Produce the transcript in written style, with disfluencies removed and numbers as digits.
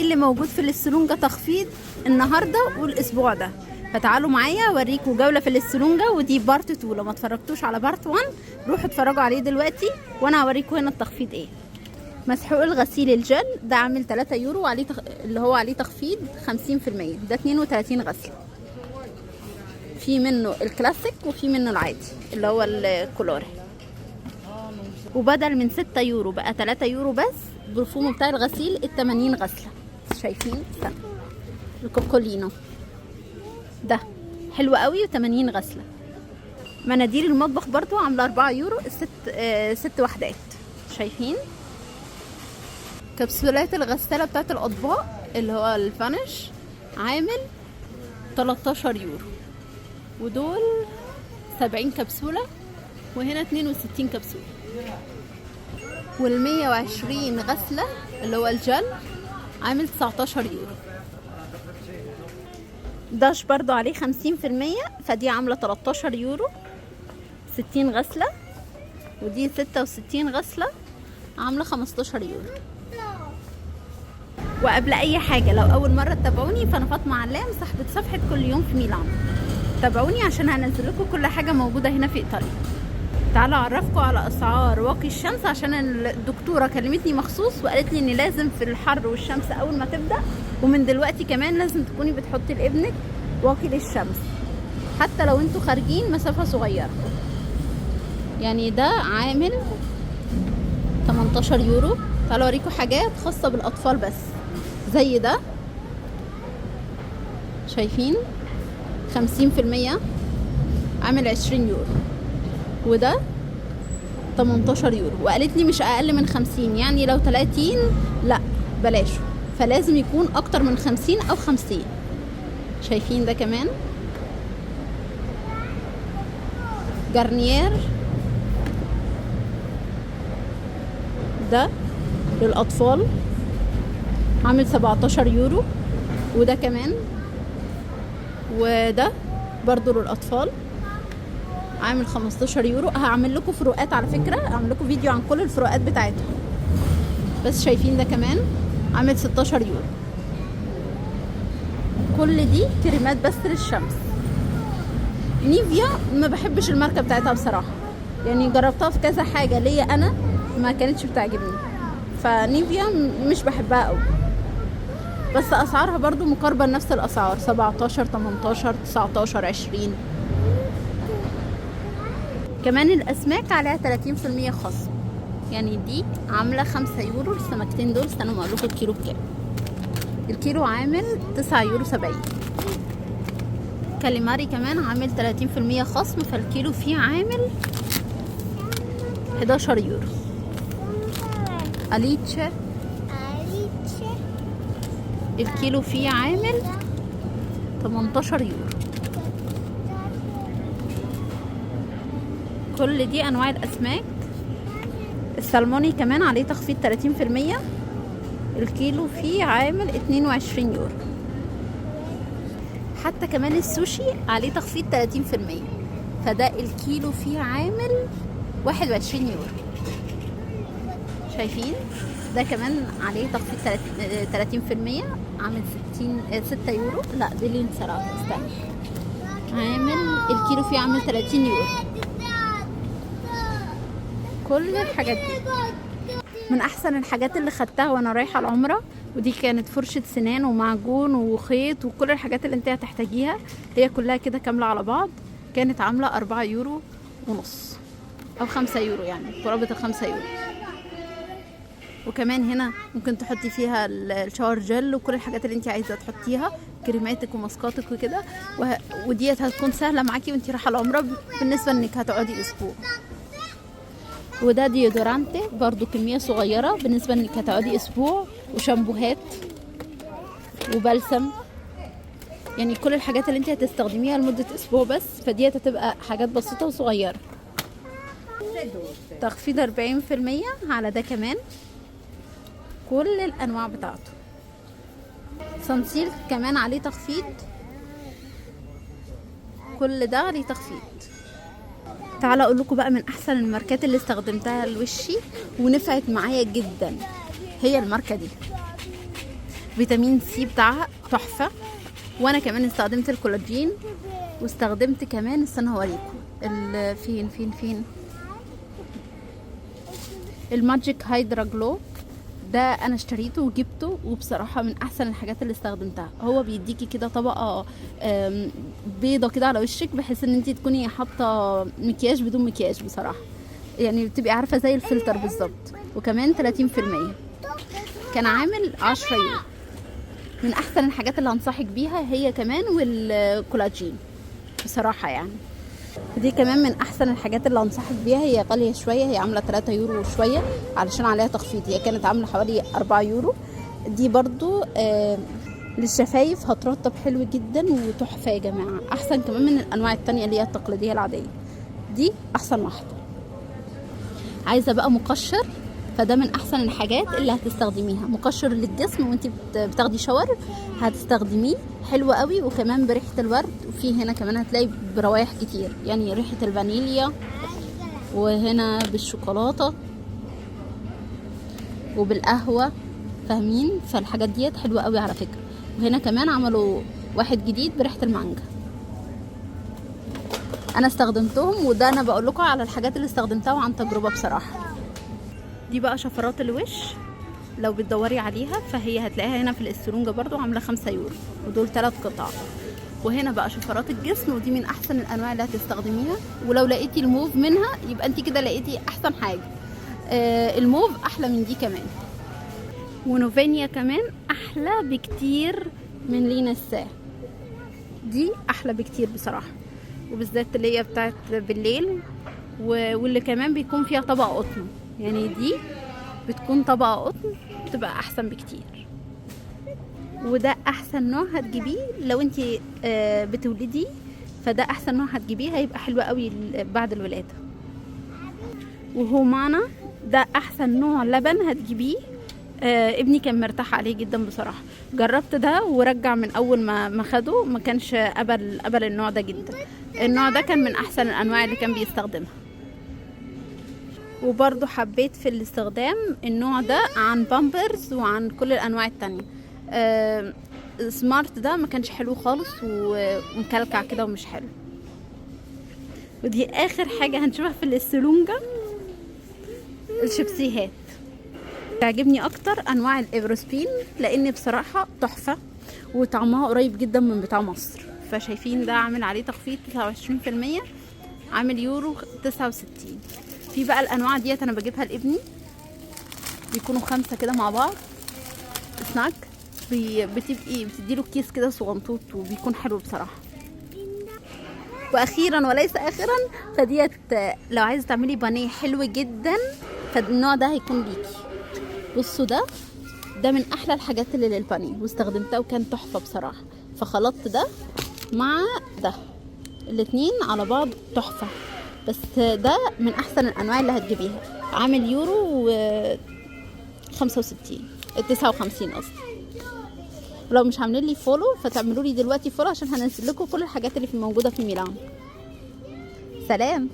اللي موجود في الاسترونجا تخفيض النهارده والاسبوع ده. فتعالوا معايا اوريكم جوله في الاسترونجا، ودي بارت 2. لو ما اتفرجتوش على بارت 1 روحوا اتفرجوا عليه دلوقتي، وانا هوريكم هنا التخفيض ايه. مسحوق الغسيل الجل ده عامل 3 يورو، وعليه اللي هو عليه تخفيض 50%. ده 32 غسله. في منه الكلاسيك وفي منه العادي اللي هو الكولوري. وبدل من 6 يورو بقى 3 يورو بس برفومه بتاع الغسيل ال 80 غسله. شايفين؟ استنى. الكوكولينو ده حلو قوي و80 غسله. مناديل المطبخ برضو عامله 4 يورو ست وحدات. شايفين؟ كبسولات الغساله بتاعت الاطباق اللي هو الفانش عامل 13 يورو، ودول 70 كبسوله، وهنا 62 كبسوله. وال120 غسله اللي هو الجل عامل 19 يورو. داش برضو عليه 50%، فدي عامله 13 يورو 60 غسله، ودي 66 غسله عامله 15 يورو. وقبل اي حاجه، لو اول مره تتابعوني فانا فاطمه علام، صاحبه صفحه كل يوم في ميلانو. تابعوني عشان هنزل لكم كل حاجه موجوده هنا في ايطاليا. تعالوا اعرفكم على اسعار واقي الشمس، عشان الدكتوره كلمتني مخصوص وقالت لي ان لازم في الحر والشمس اول ما تبدا، ومن دلوقتي كمان لازم تكوني بتحطي لابنك واقي للشمس حتى لو انتوا خارجين مسافه صغيره. يعني ده عامل 18 يورو. تعالوا اوريكم حاجات خاصه بالاطفال بس، زي ده. شايفين؟ 50% عامل 20 يورو، وده 18 يورو. وقالت لي مش اقل من 50، يعني لو 30 لا بلاشه، فلازم يكون اكتر من 50 او 50. شايفين ده كمان؟ جارنيير ده للاطفال عامل 17 يورو، وده كمان، وده برضو للاطفال عامل 15 يورو. هعمل لكم فروقات على فكره، هعمل لكم فيديو عن كل الفروقات بتاعتهم. بس شايفين ده كمان عامل 16 يورو. كل دي كريمات بس للشمس. نيفيا ما بحبش الماركه بتاعتها بصراحه، يعني جربتها في كذا حاجه ليا انا ما كانتش بتعجبني، فنيفيا مش بحبها قوي. بس اسعارها برضو مقاربه لنفس الاسعار، 17 18 19 20. كمان الاسماك عليها 30% خصم، يعني دي عامله 5 يورو السمكتين دول. استنوا ما اقول لكم الكيلو بكام. الكيلو عامل 9 يورو 70. كاليماري كمان عامل 30% خصم، فالكيلو فيه عامل 11 يورو. أليتشي الكيلو فيه عامل 18 يورو. كل دي انواع الاسماك. السلموني كمان عليه تخفيض 30%، الكيلو فيه عامل 22 يورو. حتى كمان السوشي عليه تخفيض 30%، فده الكيلو فيه عامل 21 يورو. شايفين؟ ده كمان عليه تخفيض 30%، عامل 6 يورو. لا دي اللي انسرقت، استنى. عامل الكيلو فيه عامل 30 يورو. كل الحاجات دي من احسن الحاجات اللي خدتها وانا رايحه العمره. ودي كانت فرشه سنان ومعجون وخيط وكل الحاجات اللي انت هتحتاجيها، هي كلها كده كامله على بعض. كانت عامله 4 يورو ونص او 5 يورو، يعني قرابه ال5 يورو. وكمان هنا ممكن تحطي فيها الشاور جل وكل الحاجات اللي انت عايزه تحطيها، كريماتك وماسكاتك وكده. وديت هتكون سهله معاكي وانت رايحه العمره بالنسبه انك هتقعدي اسبوع. وده ديودورانتي برضو كمية صغيرة بالنسبة انك هتقعدي اسبوع. وشامبوهات وبلسم، يعني كل الحاجات اللي انت هتستخدميها لمدة اسبوع بس، فدي هتبقى حاجات بسيطة وصغيرة. تخفيض 40% على ده كمان، كل الانواع بتاعته. سانسيل كمان عليه تخفيض، كل ده عليه تخفيض. تعالى اقول لكم بقى من احسن الماركات اللي استخدمتها لوشي ونفعت معايا جدا، هي الماركه دي. فيتامين سي بتاعها تحفه. وانا كمان استخدمت الكولاجين، واستخدمت كمان، استنى هوريكم فين الماجيك هايدرا جلو ده. انا اشتريته وجبته، وبصراحه من احسن الحاجات اللي استخدمتها. هو بيديكي كده طبقه بيضه كده على وشك، بحيث ان انت تكوني حاطه مكياج بدون مكياج بصراحه، يعني بتبقي عارفه زي الفلتر بالظبط. وكمان 30% كان عامل 10 يورو. من احسن الحاجات اللي هنصحك بيها هي كمان والكولاجين بصراحه يعني. دي كمان من احسن الحاجات اللي انصحك بيها. هي غاليه شويه، هي عامله 3 يورو وشويه علشان عليها تخفيض. هي كانت عامله حوالي 4 يورو. دي برضو للشفايف هترطب حلو جدا وتحفه يا جماعه، احسن كمان من الانواع التانية اللي هي التقليديه العاديه. دي احسن واحده. عايزه بقى مقشر، فده من احسن الحاجات اللي هتستخدميها. مقشر للجسم وانت بتاخدي شاور هتستخدميه، حلو قوي. وكمان بريحه الورد، وفي هنا كمان هتلاقي بروايح كتير، يعني ريحه الفانيليا، وهنا بالشوكولاته وبالقهوه، فاهمين؟ فالحاجات ديت حلوه قوي على فكره. وهنا كمان عملوا واحد جديد بريحه المانجا. انا استخدمتهم، وده انا بقول لكم على الحاجات اللي استخدمتها وعن تجربه بصراحه. دي بقى شفرات الوش، لو بتدوري عليها فهي هتلاقيها هنا في الاسترونجا برضو، عامله 5 يورو، ودول 3 قطع. وهنا بقى شفرات الجسم، ودي من احسن الانواع اللي هتستخدميها. ولو لقيتي الموف منها يبقى انت كده لقيتي احسن حاجه. الموف احلى من دي كمان. ونوفينيا كمان احلى بكتير من لينسا، دي احلى بكتير بصراحه، وبالذات اللي هي بتاعت بالليل، واللي كمان بيكون فيها طبقه قطن. يعني دي بتكون طبقه قطن، بتبقى احسن بكتير. وده احسن نوع هتجيبيه لو انت بتولدي، فده احسن نوع هتجيبيه، هيبقى حلو قوي بعد الولاده. وهومانا ده احسن نوع لبن هتجيبيه. ابني كان مرتاح عليه جدا بصراحه. جربت ده ورجع من اول ما خده، ما كانش قبل النوع ده جدا. النوع ده كان من احسن الانواع اللي كان بيستخدمها. وبرضو حبيت في الاستخدام النوع ده عن بامبرز وعن كل الانواع التانية. سمارت ده ما كانش حلو خالص، ومكلكع كده ومش حلو. ودي اخر حاجة هنشوفها في السلونجا، الشيبسيهات. تعجبني اكتر انواع الافروسبين، لان بصراحة تحفة وطعمها قريب جدا من بتاع مصر. فشايفين ده عامل عليه تخفيض 29%، عامل يورو 69. في بقى الانواع ديت انا بجيبها لابني، بيكونوا 5 كده مع بعض سناك. بتديله كيس كده صغنطوط، وبيكون حلو بصراحه. واخيرا وليس اخرا، فديت لو عايزه تعملي بانيه حلو جدا، فالنوع ده هيكون ليكي. بصوا ده من احلى الحاجات اللي للبانيه، واستخدمتها وكان تحفه بصراحه. فخلطت ده مع ده، الاتنين على بعض تحفه. بس ده من احسن الانواع اللي هتجيبيها. عامل يورو 65 59 قصدي. ولو مش عاملين لي فولو فتعملوا لي دلوقتي فولو، عشان هنزل لكم كل الحاجات اللي موجوده في ميلان. سلام.